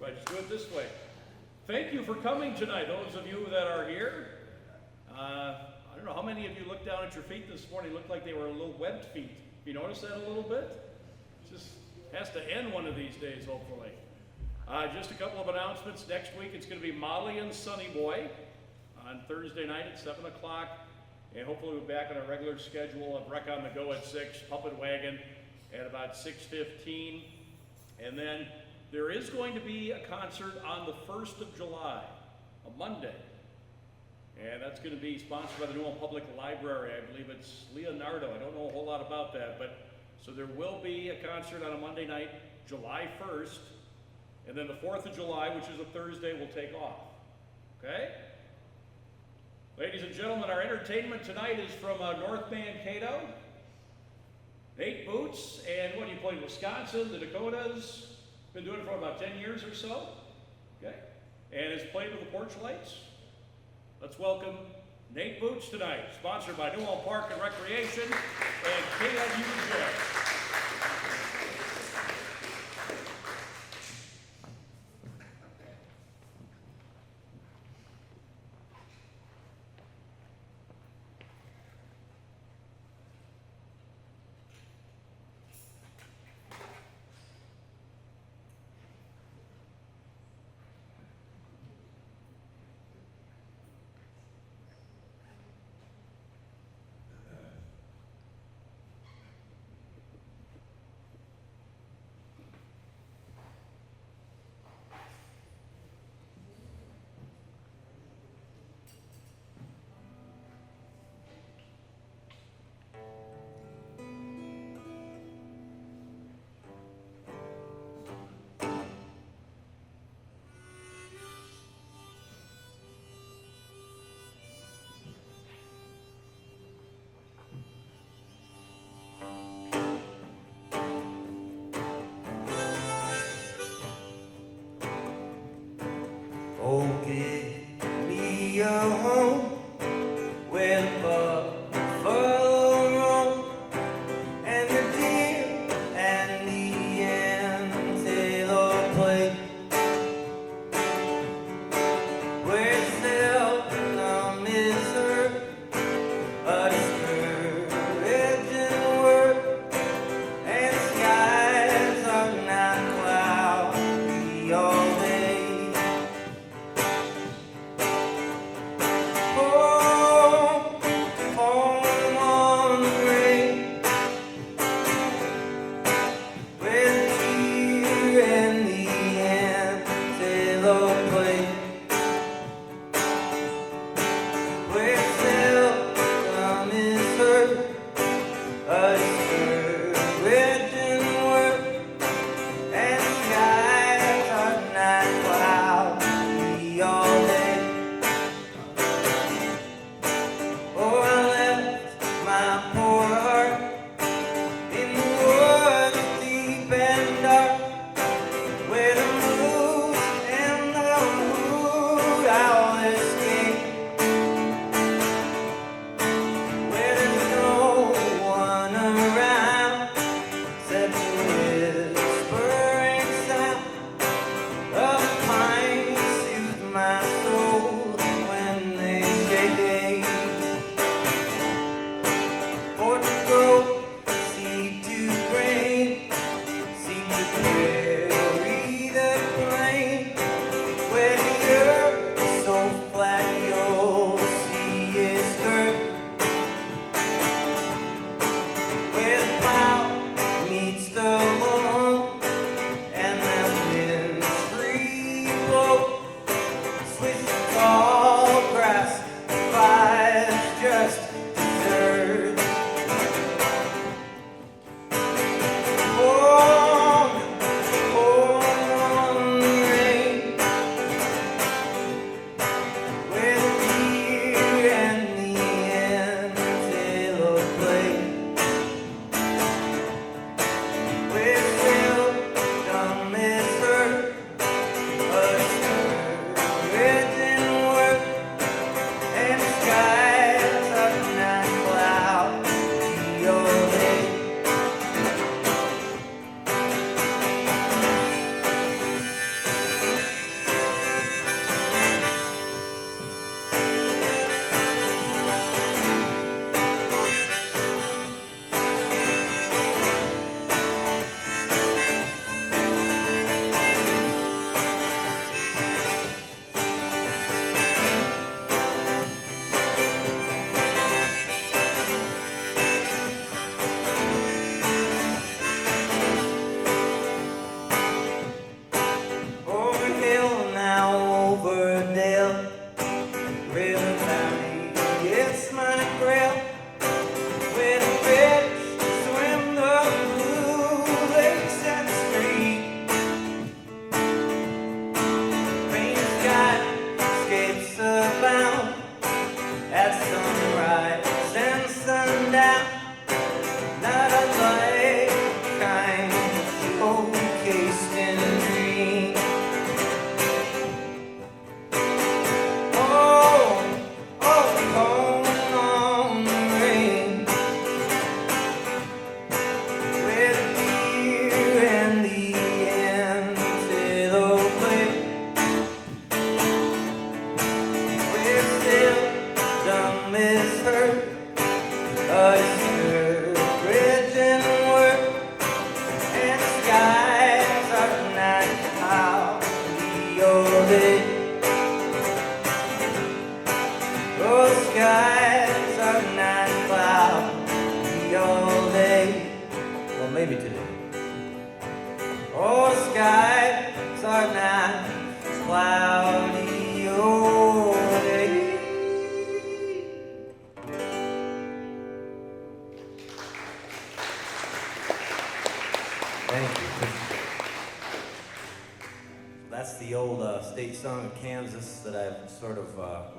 Right, just do it this way. Thank you for coming tonight, those of you that are here. I don't know how many of you looked down at your feet this morning. Looked like they were a little webbed feet. You notice that a little bit? It just has to end one of these days, hopefully. Just a couple of announcements. Next week it's going to be Molly and Sunny Boy on Thursday night at 7 o'clock. And hopefully we'll be back on our regular schedule of Wreck on the Go at 6, Puppet Wagon at about 6:15. And then there is going to be a concert on the 1st of July, a Monday. And that's going to be sponsored by the New Ulm Public Library. I believe it's Leonardo. I don't know a whole lot about that, but so there will be a concert on a Monday night, July 1st, and then the 4th of July, which is a Thursday, will take off. Okay? Ladies and gentlemen, our entertainment tonight is from North Mankato. Nate Boots, and what do you play? Wisconsin, the Dakotas. Been doing it for about 10 years or so. Okay? And has played with the Porch Lights. Let's welcome Nate Boots tonight, sponsored by New Ulm Park and Recreation and KLUJ. Thank you. That's the old state song of Kansas that I've sort of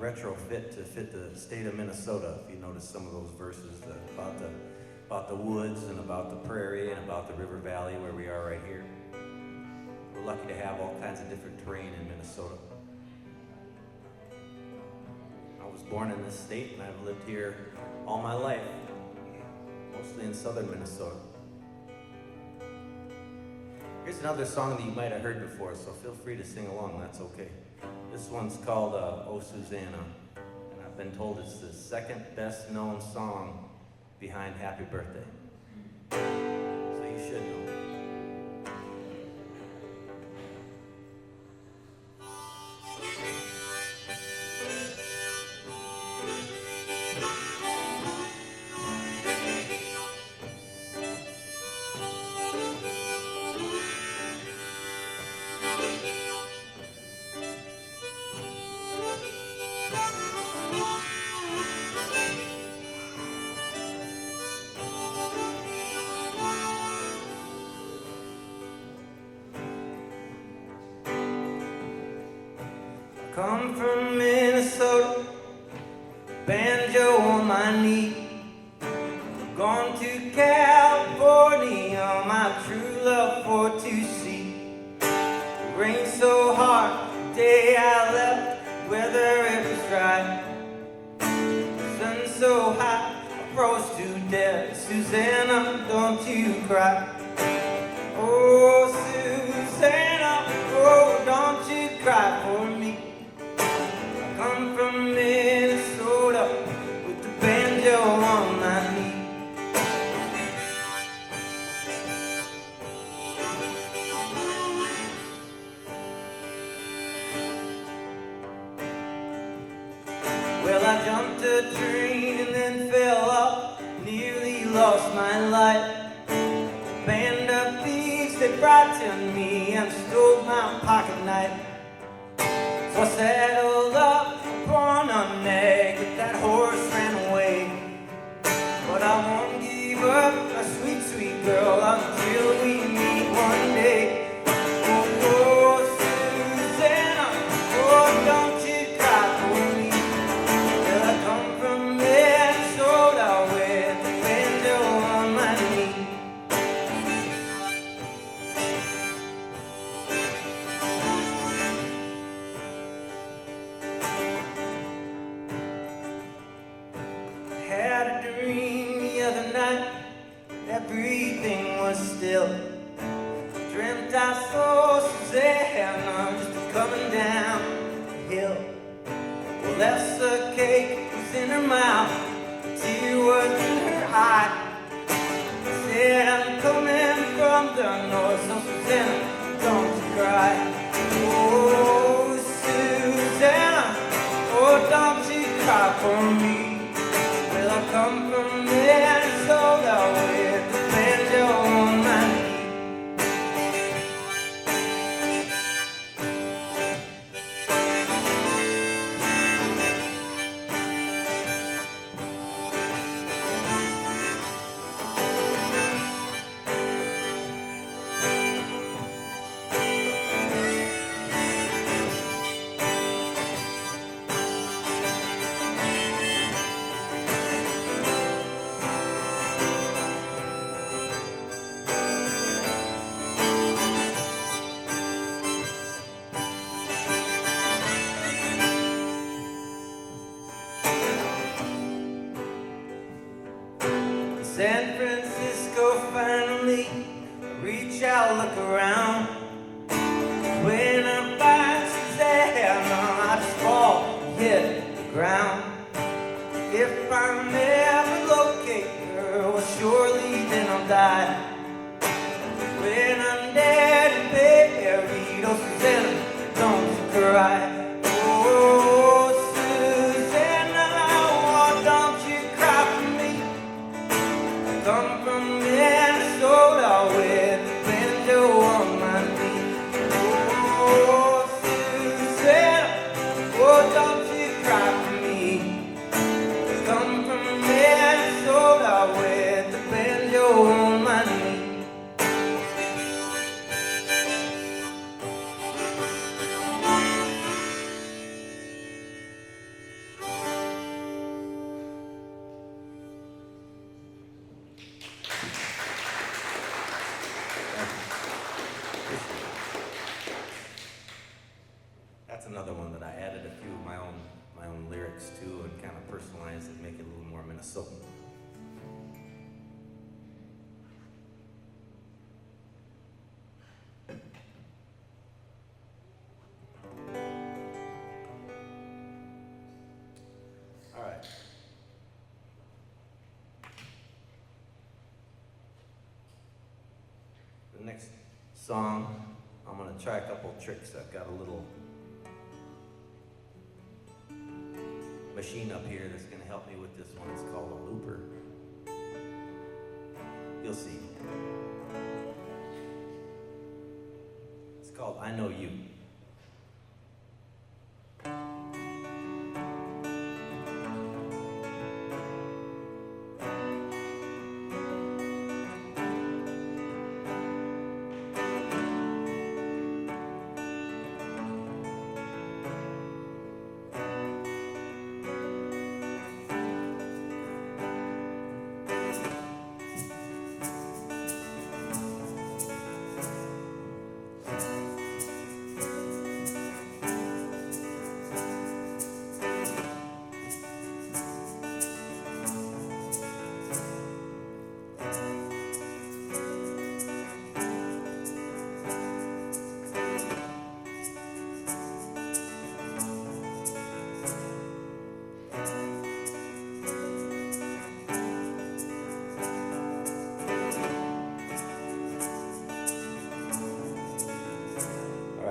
retrofit to fit the state of Minnesota. If you notice some of those verses about the woods and about the prairie and about the river valley where we are right here. We're lucky to have all kinds of different terrain in Minnesota. I was born in this state and I've lived here all my life, mostly in southern Minnesota. Here's another song that you might have heard before, so feel free to sing along, that's okay. This one's called Oh Susanna, and I've been told it's the second best known song behind Happy Birthday. So you should know. Come from Minnesota, banjo on my knee. Gone to California, my true love for to see. It rained so hard the day I left, weather it was dry. Sun so hot, I froze to death. Susanna, don't you cry. Oh, Susanna, oh, don't you cry for me. Come from Minnesota with the banjo on my knee. Well, I jumped a train and then fell off, nearly lost my life. A band of thieves, they frightened me and stole my pocket knife. So I saddled up upon a nag, but that horse ran away. But I won't give up, my sweet, sweet girl, until we meet one day. Oh, Susanna, oh, don't you cry for me. Well, I come from Minnesota with the banjo on my knee. Had a dream the other night, everything was still. Dreamt I saw Susanna just coming down the hill. Well, that's the cake was in her mouth, a tear was in her eye. Said I'm coming from the north, so Susanna, don't you cry. Oh, Susanna, oh, don't you cry for me. Well, I come from Minnesota with the banjo on my knee. San Francisco finally, I reach out, look around. When I find Susanna, I just fall and hit the ground. If I never locate her, well, surely then I'll die. When I'm dead and buried, oh, Susanna, don't you cry. Oh, Susanna, oh, don't you cry for me. Come from Minnesota with the banjo on my knee. Oh, Susanna, oh, don't you cry for me. Come from Minnesota with the banjo on my knee. the next song, I'm gonna try a couple tricks. I've got a little machine up here that's gonna help me with this one. It's called a looper. You'll see. It's called I Know You.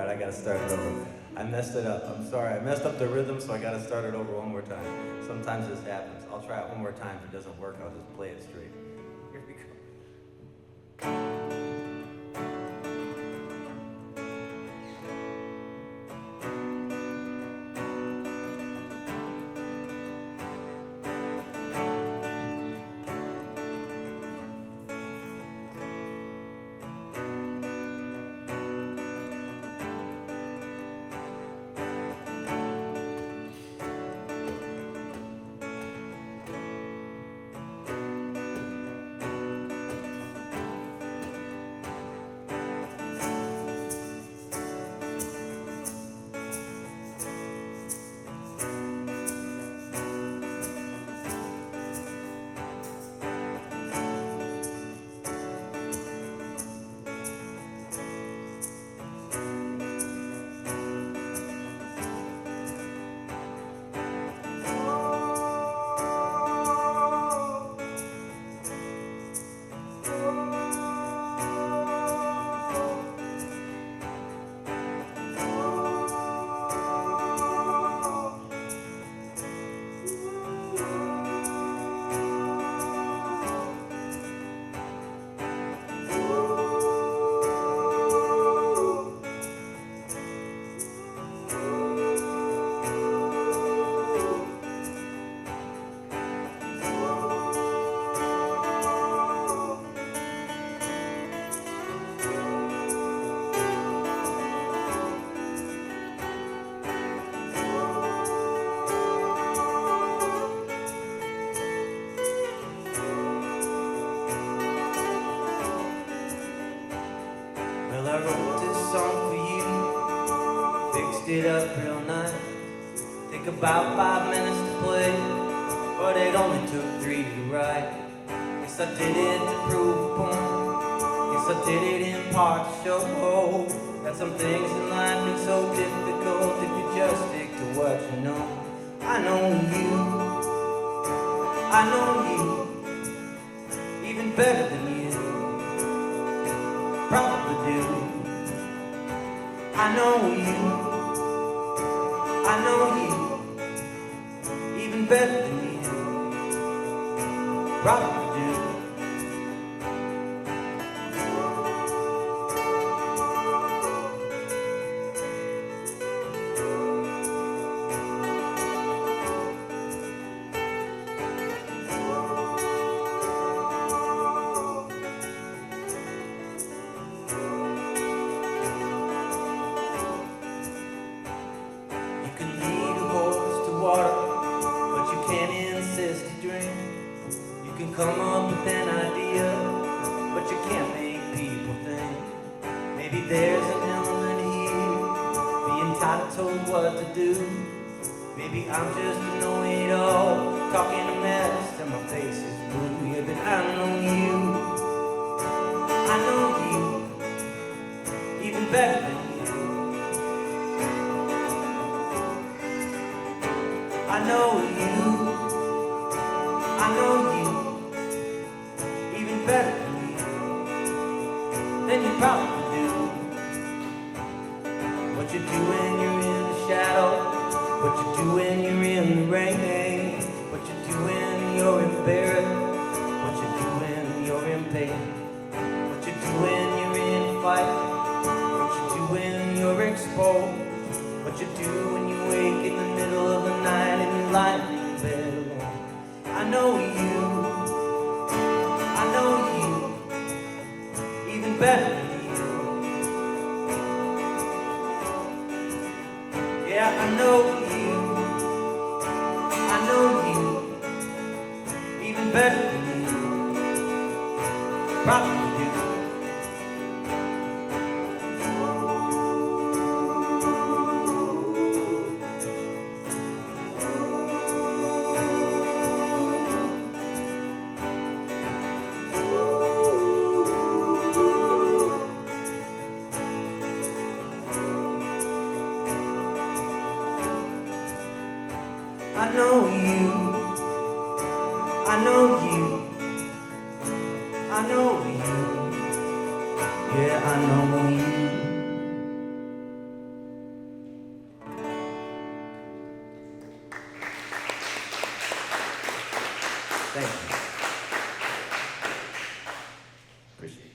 I gotta start it over. I messed it up. I'm sorry. I messed up the rhythm, so I gotta start it over one more time. Sometimes this happens. I'll try it one more time. If it doesn't work, I'll just play it straight. Here we go. I wrote this song for you, fixed it up real nice. Took about 5 minutes to play, but it only took 3 to write. Guess I did it to prove a point. Guess I did it in part to show that some things in life are so difficult if you just stick to what you know. I know you, I know you, even better than you probably do. I know you, I know you, even better than you probably do. Come up with an idea, but you can't make people think. Maybe there's an element here, being told what to do. Maybe I'm just a know-it-all, talking a mess till my face is blue. Yeah, but I know you, even better than you. I know you, better than you, then you probably day. What you do when you're in a fight, what you do when you're exposed, what you do when you wake in the middle of the night and you lie in your bed alone. I know you, even better than you. Yeah, I know you, even better than you. Probably do. I know you, yeah, I know you. Thank you. Appreciate it.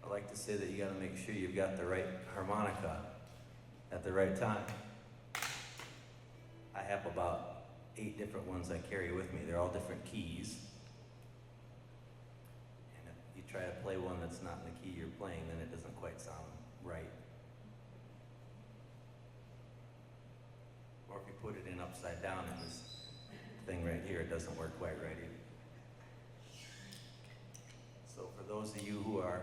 I like to say that you gotta make sure you've got the right harmonica at the right time. I have about 8 different ones I carry with me. They're all different keys. And if you try to play one that's not in the key you're playing, then it doesn't quite sound right. Or if you put it in upside down in this thing right here, it doesn't work quite right either. So for those of you who are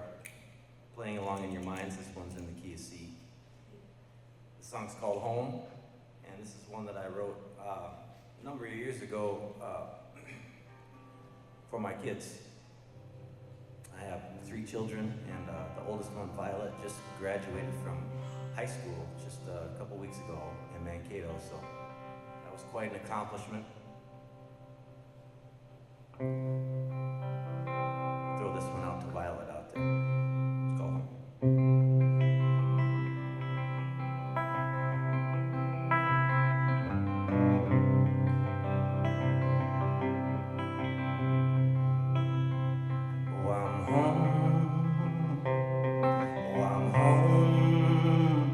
playing along in your minds, this one's in the key of C. The song's called Home, and this is one that I wrote a number of years ago for my kids. I have 3 children, and the oldest one, Violet, just graduated from high school just a couple weeks ago in Mankato, so that was quite an accomplishment. Throw this one out to Violet out there. Let's go home. Oh, I'm home. Oh, I'm home.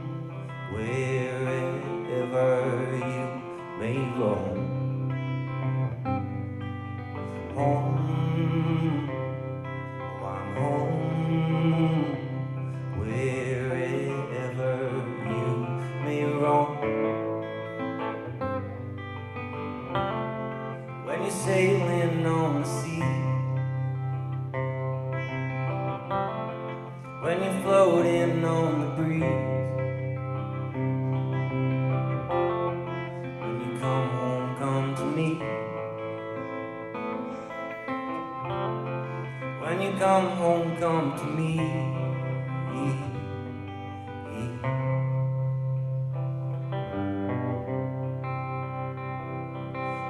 Wherever you may roam. Home. Oh, I'm home. Wherever you may roam. When you're sailing on the sea, when you're floating on the breeze, when you come home, come to me. When you come home, come to me.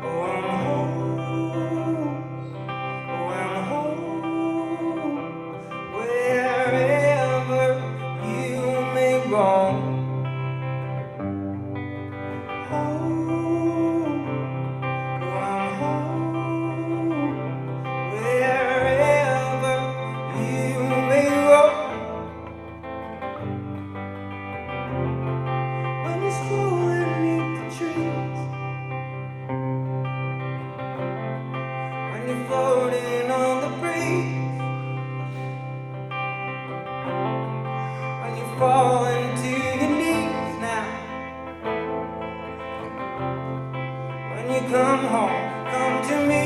Oh, I'm home. Oh, I'm home. Wherever you may roam. Home. Oh, I'm home. Wherever you may roam. When you're strolling beneath the trees, when you're floating on the breeze, when you're falling to your knees now. When you come home, come to me.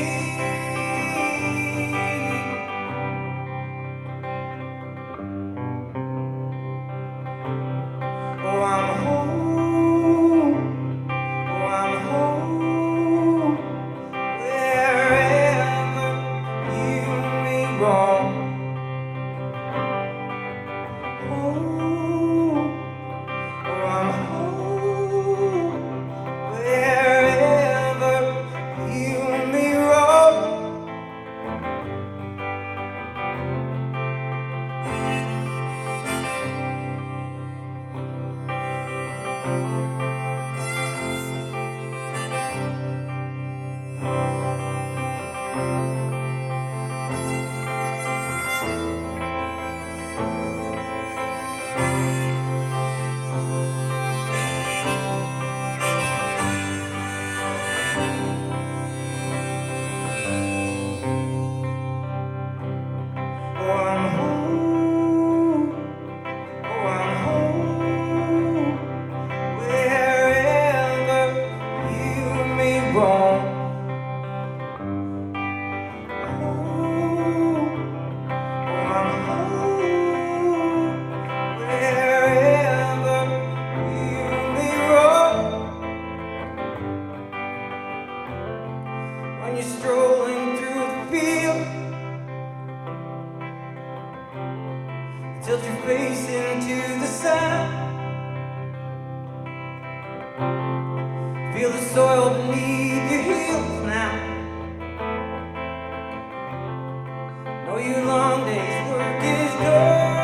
Tilt your face into the sun. Feel the soil beneath your heels now. Know your long day's work is done.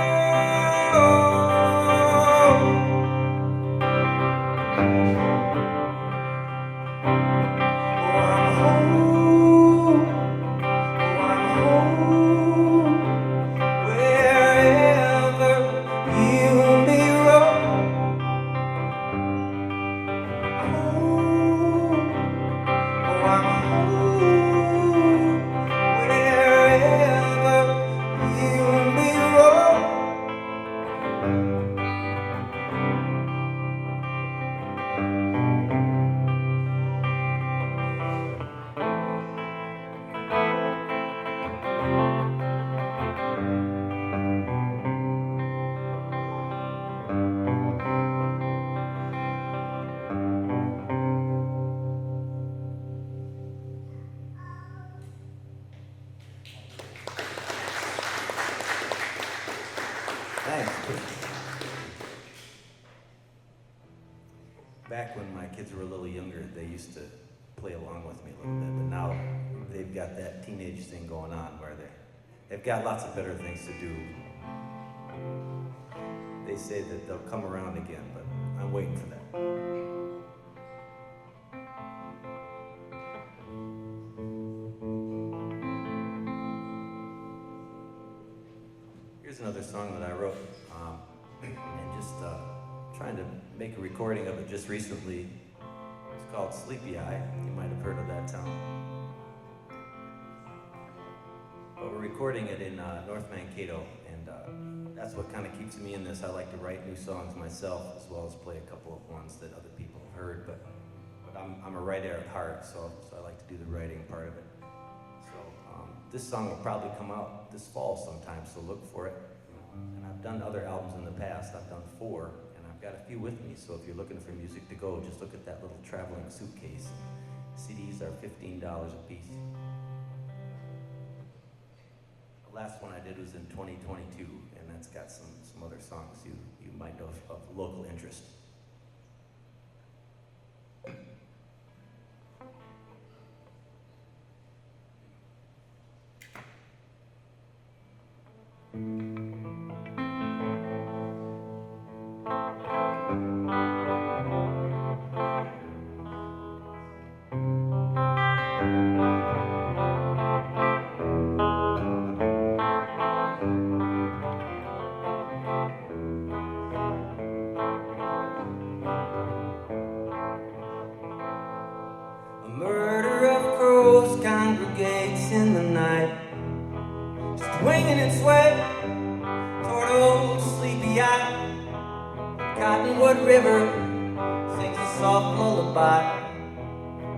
Back when my kids were a little younger, they used to play along with me a little bit, but now they've got that teenage thing going on where they've got lots of better things to do. They say that they'll come around again, but I'm waiting for that. Here's another song that I wrote, and just trying to make a recording of it just recently. It's called Sleepy Eye. You might have heard of that town. But we're recording it in North Mankato, and that's what kind of keeps me in this. I like to write new songs myself, as well as play a couple of ones that other people have heard, but I'm a writer at heart, so I like to do the writing part of it. So this song will probably come out this fall sometime, so look for it. And I've done other albums in the past. I've done 4. I've got a few with me, so if you're looking for music to go, just look at that little traveling suitcase. CDs are $15 a piece. The last one I did was in 2022, and that's got some other songs you might know of local interest. Congregates in the night, just winging its way toward old Sleepy Eye. Cottonwood River sings a soft lullaby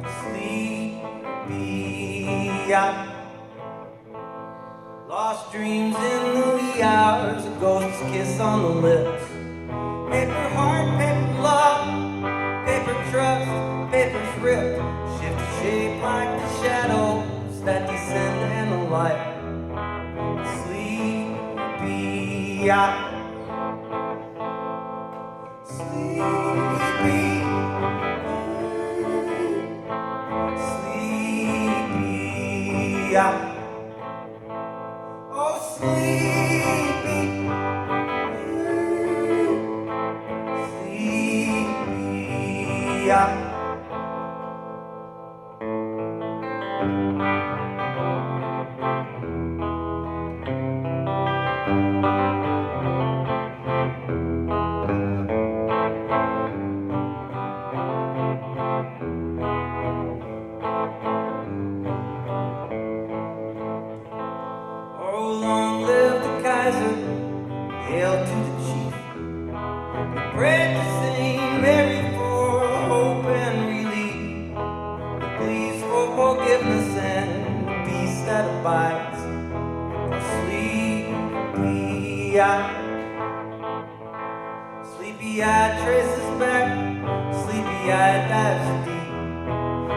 to Sleepy Eye. Lost dreams in the wee hours, a ghost's kiss on the lips. Paper heart, paper love, paper trust, paper's ripped, shift shape like the shadows that descend in the light. Sleepy Eye. Sleepy. Sleepy Eye. Oh, sleepy. Sleepy Eye. Hail to the chief. We pray to Saint Mary for hope and relief. Please for forgiveness and peace that abides. For Sleepy Eye. Sleepy Eye traces back. Sleepy Eye dives deep.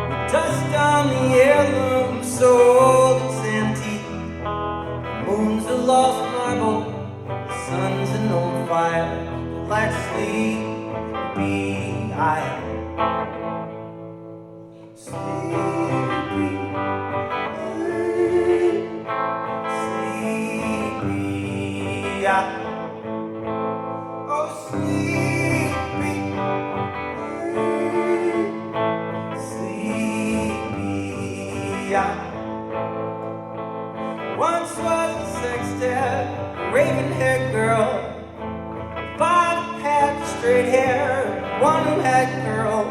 With dust on the heirloom, so old it's antique. The moon's a lost marble. Sun island, like Sleepy Island. Sleepy, sleepy island. Oh, sleepy, sleepy island. Once was a sextet, raven-haired girl. Father had straight hair, one who had curls.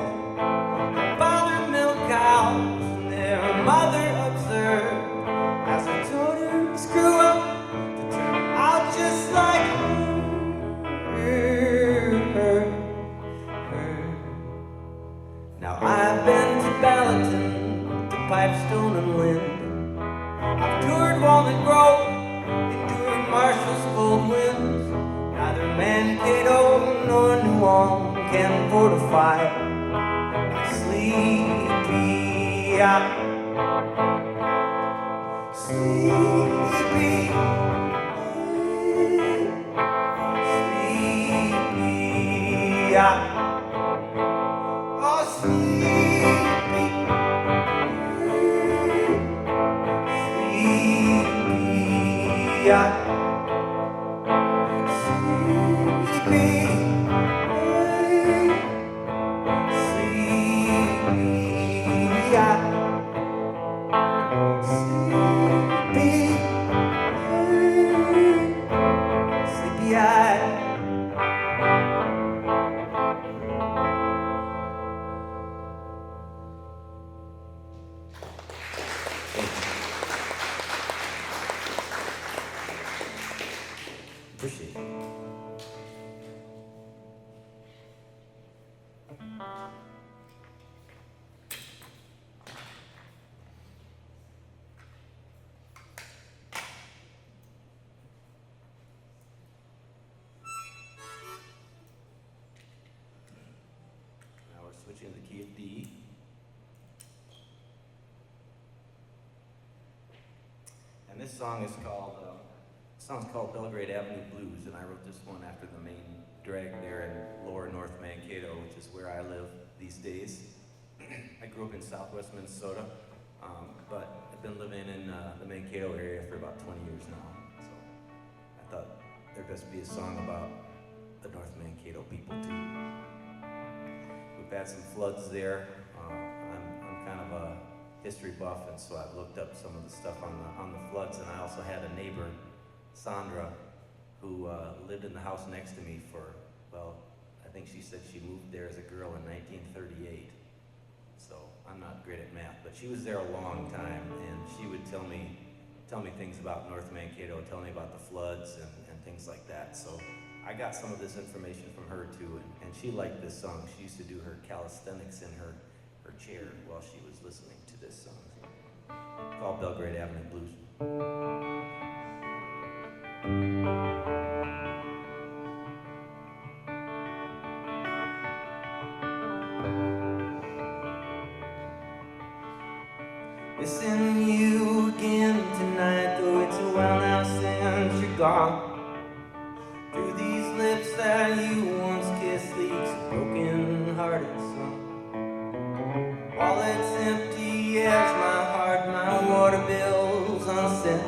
Father milked cows, and their mother observed as her daughters grew up to turn out just like her. Now I've been to Ballanton, to Pipestone and Lynn. I've toured Walnut Grove, endured Marshall's cold winds. Neither Mankato nor New Ulm can fortify my sleepy island. Sleepy, sleepy island. Oh, sleepy, sleepy island. Appreciate it. Now we're switching to the key of D. And this song is called Belgrade Avenue Blues, and I wrote this one after the main drag there in lower North Mankato, which is where I live these days. I grew up in southwest Minnesota, but I've been living in the Mankato area for about 20 years now. So I thought there'd best be a song about the North Mankato people too. We've had some floods there. I'm kind of a history buff, and so I've looked up some of the stuff on the floods, and I also had a neighbor, Sandra, who lived in the house next to me for, well, I think she said she moved there as a girl in 1938. So I'm not great at math, but she was there a long time, and she would tell me things about North Mankato, tell me about the floods and things like that. So I got some of this information from her too, and she liked this song. She used to do her calisthenics in her chair while she was listening to this song called Belgrade Avenue Blues. Missing you again tonight, though it's a while now since you're gone. Through these lips that you once kissed leaks a broken-hearted song. Wallet's empty as my heart, my water bill's unsent.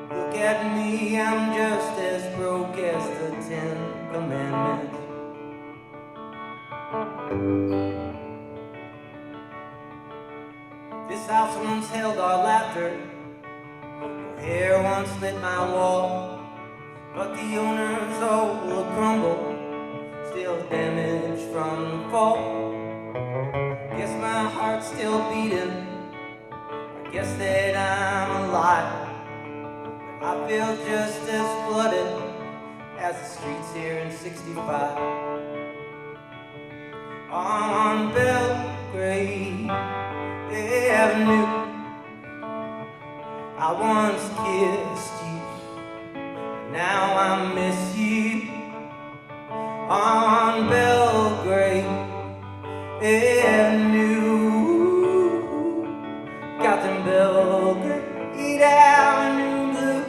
Look at me, I'm just as broke as the 10 Commandments. This house once held our laughter, your hair once lit my wall, but the owner's all will crumble, still damaged from the fall. Guess my heart's still beating, I guess that I'm alive. I feel just as flooded as the streets here in 65. On Belgrade Avenue, I once kissed you, now I miss you. On Belgrade Avenue, got them Belgrade Avenue blues.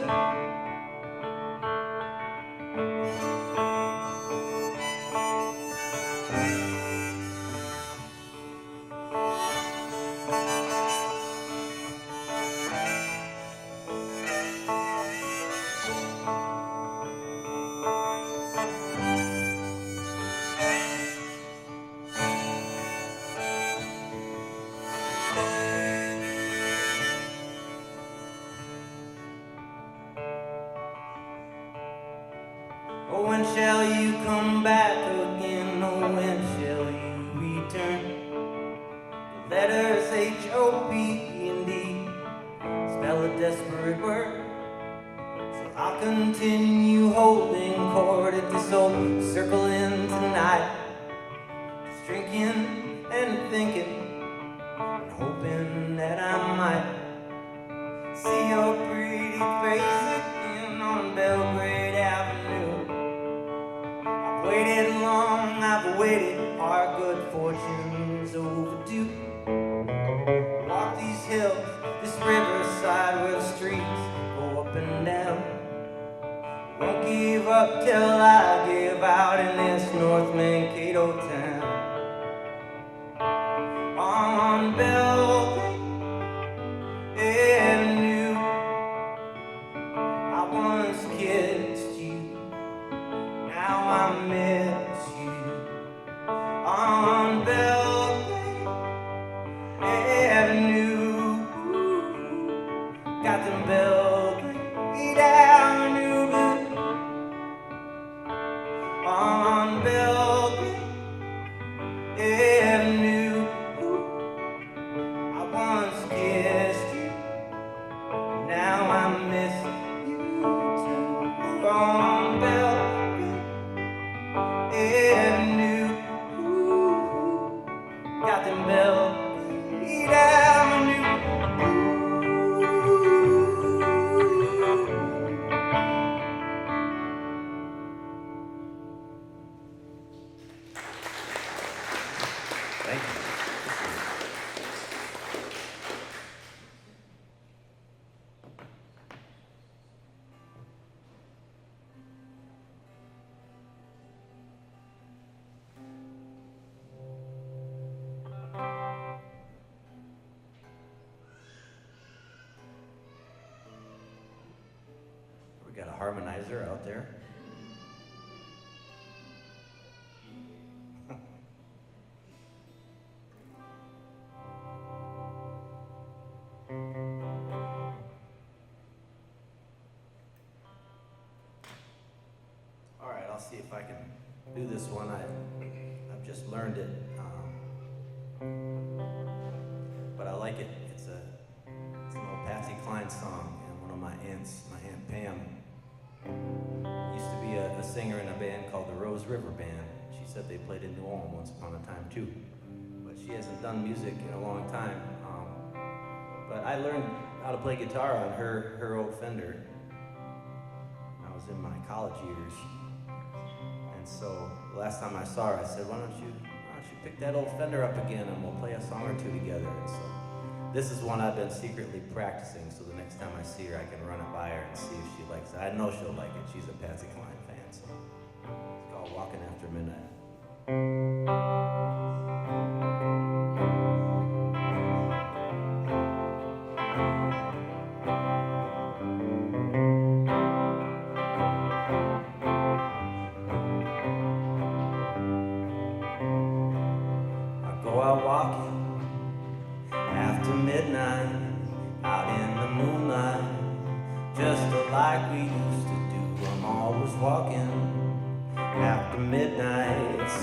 Oh, when shall you come back again? Oh, when shall you return? The letters H-O-P-E-N-D spell a desperate word. So I'll continue holding court at this old Circle Inn tonight, just drinking and thinking and hoping that I might see your pretty face again on Belgrade Avenue. I've waited long, I've waited, our good fortune's overdue. Walk these hills, this riverside where the streets go up and down. Won't give up till I give out in this North Mankato town. On Belgrade Avenue, I once kissed you, now I miss you. On Belgrade Avenue, got them Belgrade Avenue blues. On Belgrade Avenue, I once kissed you, now I miss you too. On Belgrade Avenue, got them Belgrade Avenue. Thank you. We got a harmonizer out there. All right, I'll see if I can do this one. I've just learned it, but I like it. It's an old Patsy Cline song, and one of my aunts, my Aunt Pam, used to be a singer in a band called the Rose River Band. She said they played in New Orleans once upon a time too, but she hasn't done music in a long time. But I learned how to play guitar on her old Fender when I was in my college years. And so the last time I saw her, I said, why don't you pick that old Fender up again and we'll play a song or two together. And so this is one I've been secretly practicing, so the next time I see her, I can run it by her and see if she likes it. I know she'll like it. She's a Patsy Cline fan, so it's called Walking After Midnight.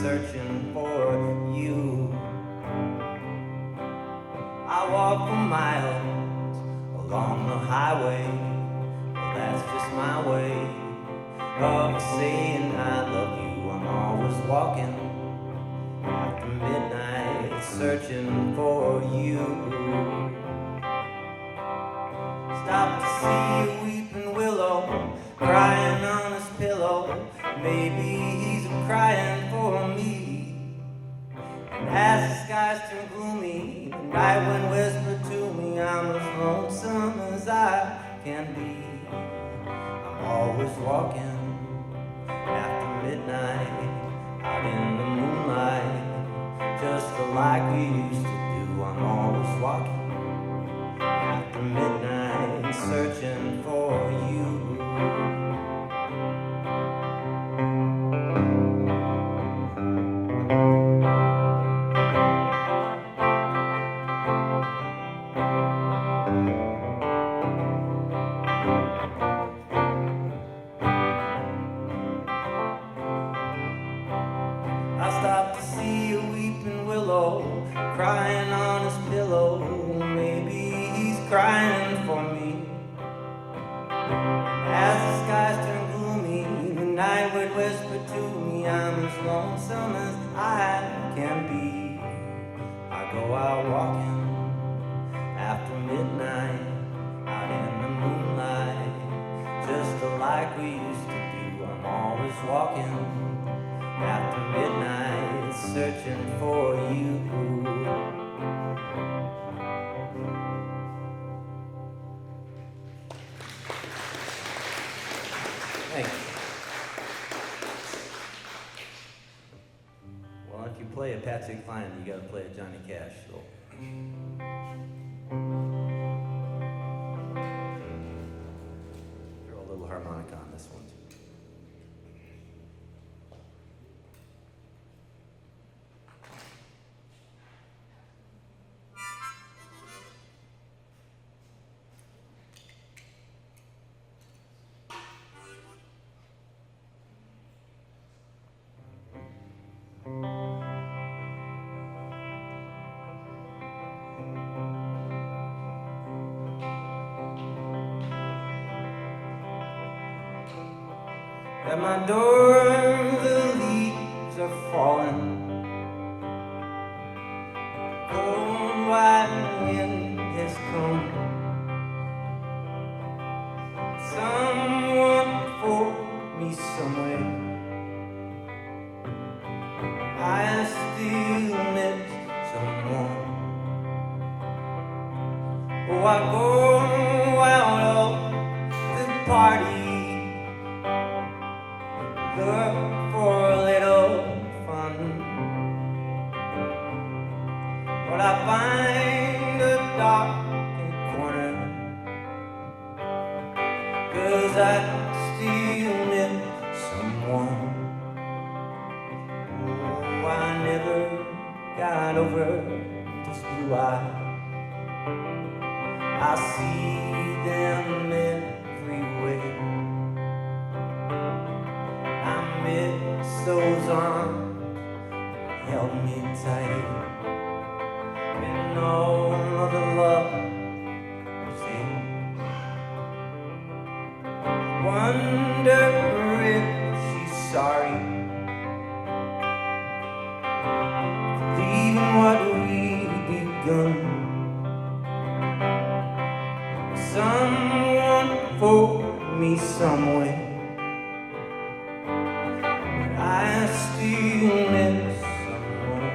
Searching for you. I walk for miles along the highway. Well, that's just my way of saying I love you. I'm always walking after midnight, searching for you. Stop to see a weeping willow crying on his pillow. Maybe he's crying for me. And as the skies turn gloomy, the night wind whispered to me, I'm as lonesome as I can be. I'm always walking after midnight, out in the moonlight, just like we used to do. I'm always walking after midnight, searching for you. crying on his pillow. Maybe he's crying for me. As the skies turn gloomy, the night would whisper to me, I'm as lonesome as I can be. I go out walking after midnight, out in the moonlight, just like we used to do. I'm always walking after midnight, searching for you. Thanks. Well, if you play a Patsy Cline, you gotta play a Johnny Cash, so. Throw a little harmonica on this one, too. At my door, the leaves are falling. Cold white wind has come. Someone for me somewhere. I still miss someone. Oh, I go out of the party, look for a little fun, but I find a dark corner, 'cause I still miss someone. Oh, I never got over this blue eye. I see them everywhere. I miss those arms held me tight, when all of the love was there. Wonder if she's sorry for leaving what we begun. Someone for me somewhere. I still miss someone.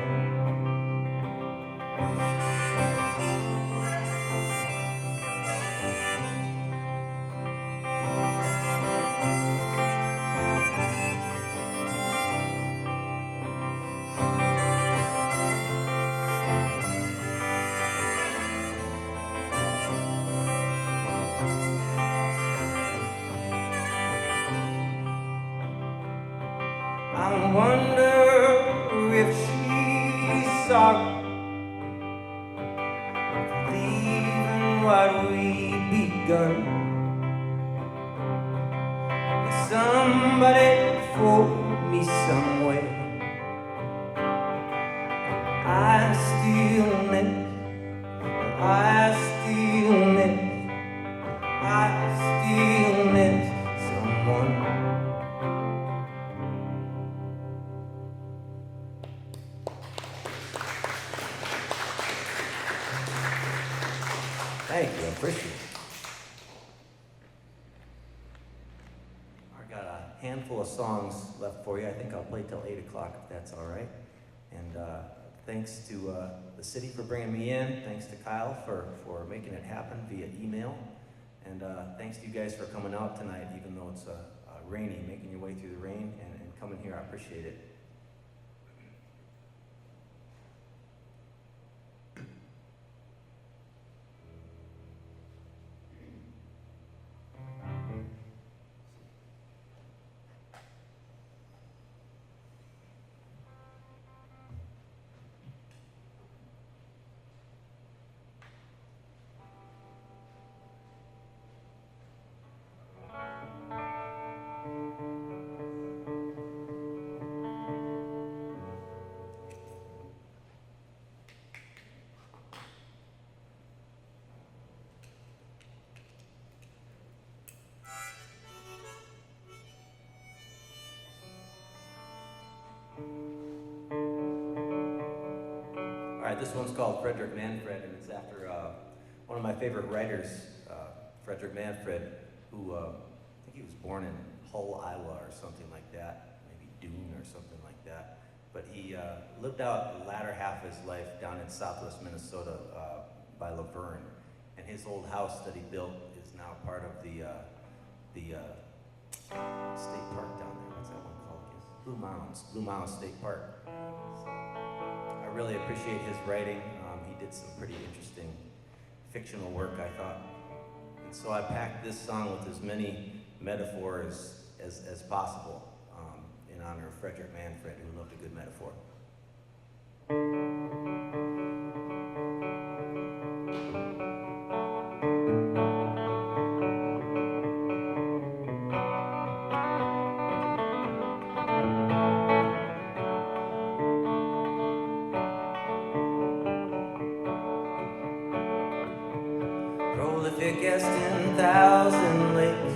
I wonder if she's sorry for leaving what we begun. Somebody for me somewhere. I still miss someone. Thank you, I appreciate it. I've got a handful of songs left for you. I think I'll play till 8 o'clock if that's all right. And thanks to the city for bringing me in. Thanks to Kyle for making it happen via email. And thanks to you guys for coming out tonight, even though it's rainy, making your way through the rain and coming here. I appreciate it. right, this one's called Frederick Manfred, and it's after one of my favorite writers, Frederick Manfred, who I think he was born in Hull, Iowa, or something like that, maybe Dune or something like that. But he lived out the latter half of his life down in southwest Minnesota by Laverne, and his old house that he built is now part of the state park down there. What's that one called? Blue Mounds State Park. So, I really appreciate his writing. He did some pretty interesting fictional work, I thought. And so I packed this song with as many metaphors as possible in honor of Frederick Manfred, who loved a good metaphor. Prolific as 10,000 lakes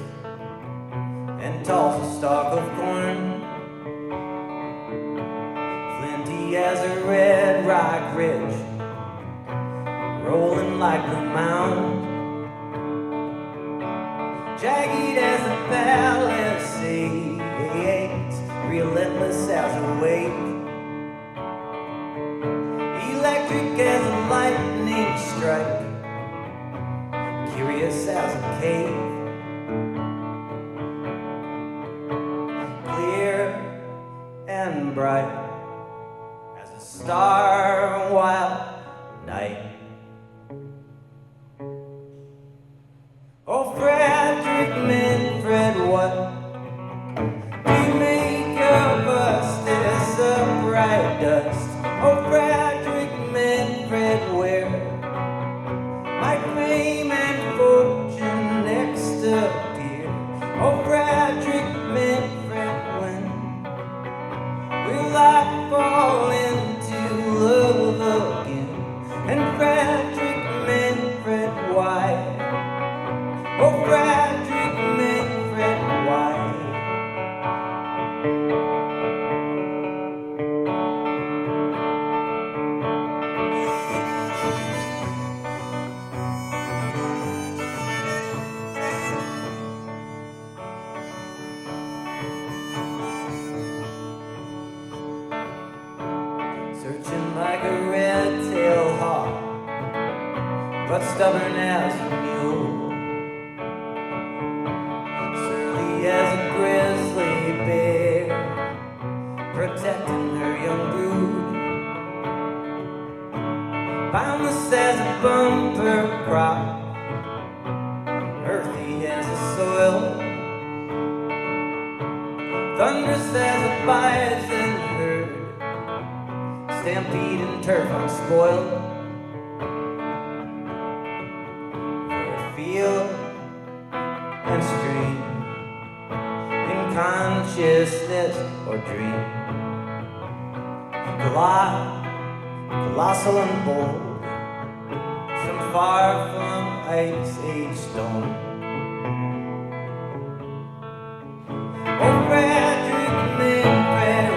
and tall as a stalk of corn, flinty as a red rock ridge, rolling like the mound, jagged as a palisades, relentless as a wave, electric as a lightning strike, curious as a cave, clear and bright as a star wild night. Oh, Frederick Manfred, what do you make of us this upright dust? Oh, Frederick Manfred, where might fame and fortune next appear? Oh, Frederick Manfred, when will I fall into love again? And Frederick Manfred, why? Oh, Frederick Manfred, why? Searching like a red-tailed hawk, but stubborn as a mule, surly as a grizzly bear, protecting her young brood, boundless as a bumper crop, earthy as a soil, thunderous as a bison herd, stampede and turf unspoiled, for field and stream, in consciousness or dream, colossal and bold, some far-flung ice age stone. Oh, Frederick Manfred,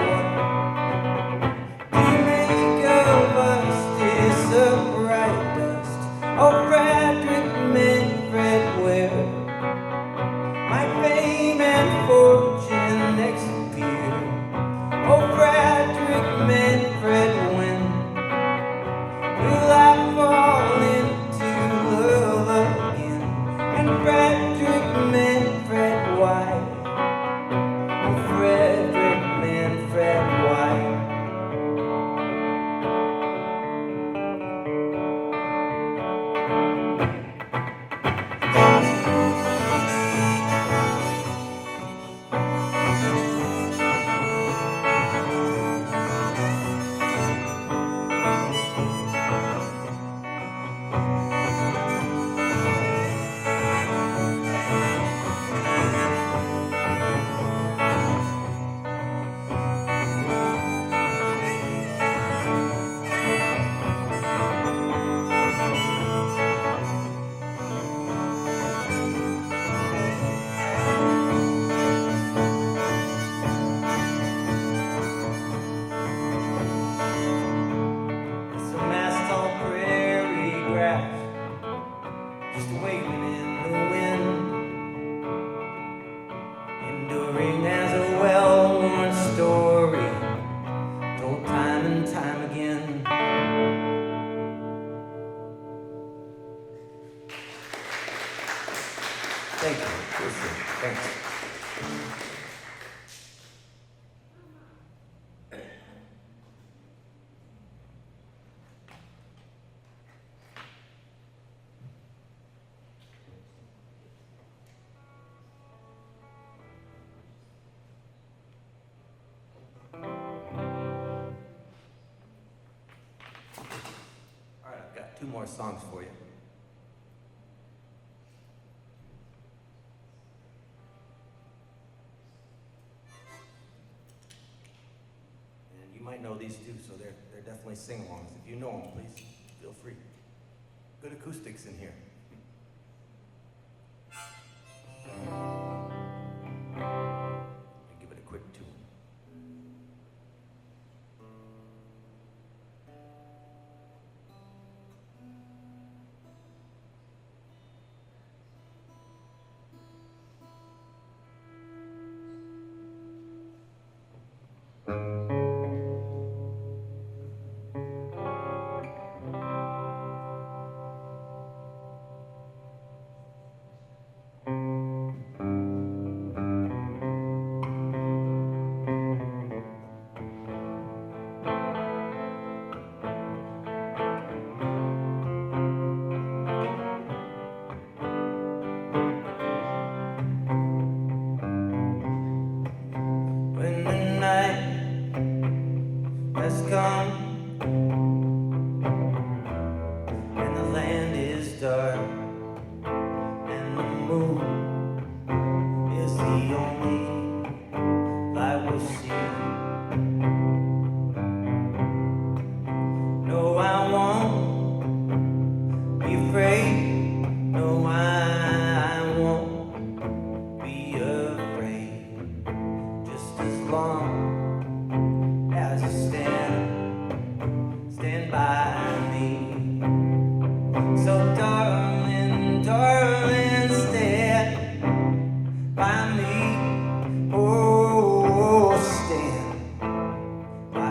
upright dust. Oh, Frederick Manfred, where my fame and fortune next appear? Oh, Frederick Manfred, when will I fall into love again? And story told time and time again. Thank you. Thanks. All right, I've got 2 more songs for you. And you might know these too, so they're definitely sing-alongs. If you know them, please feel free. Good acoustics in here. I'll give it a quick tune. When the night has come and the land is dark and the moon is the only light we'll see. No, I won't be afraid. No, I won't be afraid. Just as long as you stand by me. So darling, darling, stand by me. Oh, stand by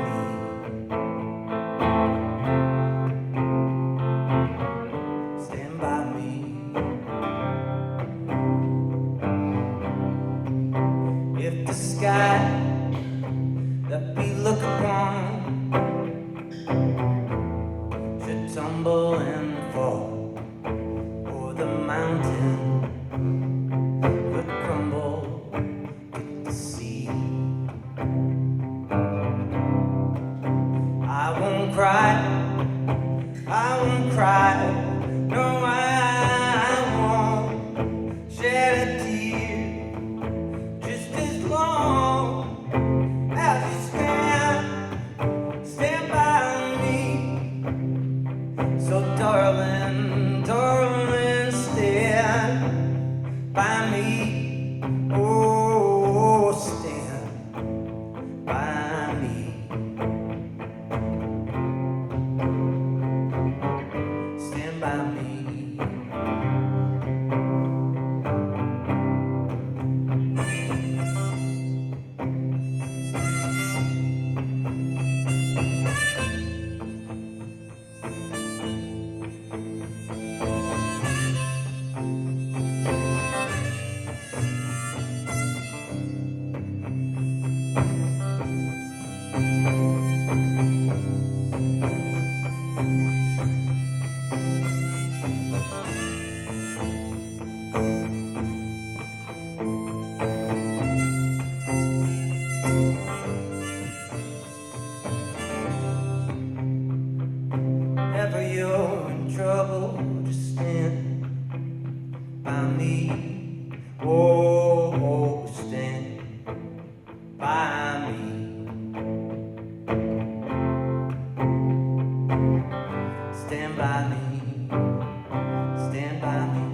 me. Stand by me. If the sky that we look upon should tumble and fall, or the mountain could crumble to the sea, I won't cry, I won't cry, no, I won't shed a tear. Just as long as you stand by me. So darling, darling, stand by me. Oh, stand by me. Stand by me. Ever you're in trouble, just stand by me. Oh, stand by me. Stand by me. Stand by me.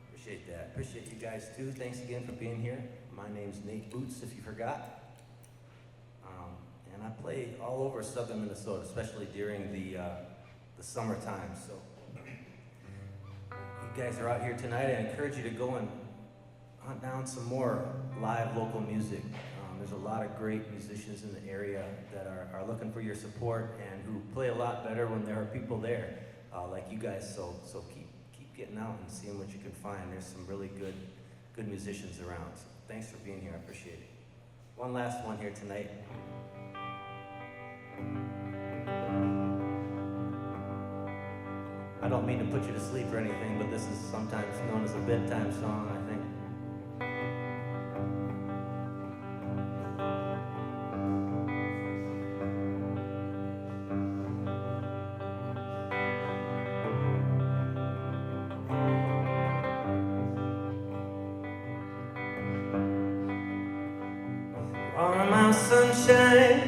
Appreciate that. Appreciate you guys too. Thanks again for being here. My name's Nate Boots, if you forgot. And I play all over southern Minnesota, especially during the summertime. So you guys are out here tonight. I encourage you to go and hunt down some more live local music. There's a lot of great musicians in the area that are looking for your support and who play a lot better when there are people there, like you guys. So keep getting out and seeing what you can find. There's some really good musicians around. So thanks for being here. I appreciate it. One last one here tonight. I don't mean to put you to sleep or anything, but this is sometimes known as a bedtime song, I think. Are my sunshine,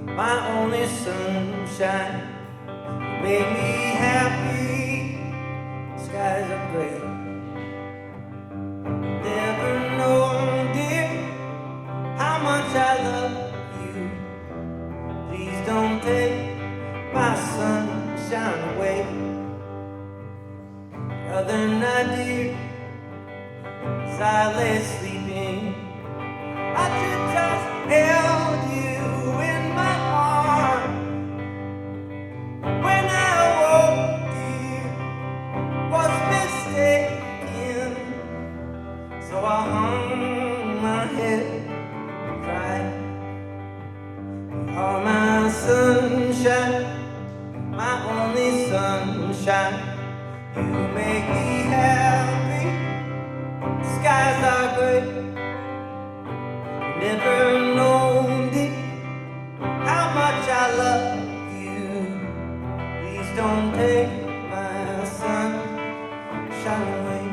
my only sunshine. You make me happy, skies are gray. Never know, dear, how much I love you. Please don't take my sunshine away. Other night, dear, as I lay sleeping, I just held you in my arms. When I woke, dear, was mistaken. So I hung my head and cried. You are my sunshine, my only sunshine. You make me happy, skies are gray. Never known it, how much I love you. Please don't take my sunshine away.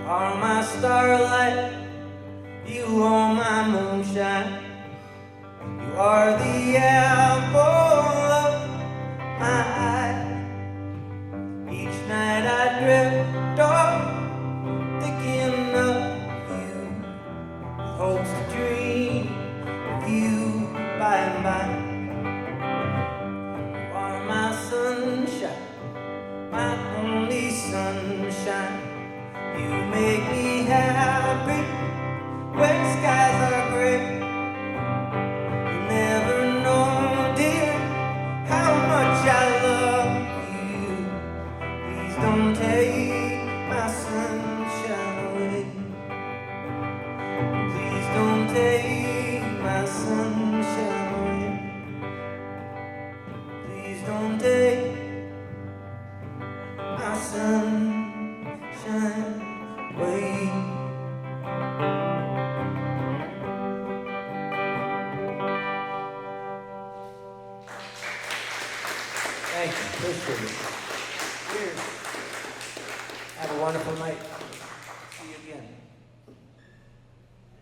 You are my starlight, you are my moonshine. You are the apple of my eye. Each night I drift off thinking of you, with hopes to dream of you by and by. You are my sunshine, my only sunshine. You make me happy when skies are gray. You never know, dear, how much I love you. Please don't take my sunshine away. Please don't take my sunshine away. Please don't take my sunshine away. Thank you. Appreciate it. Cheers. Have a wonderful night.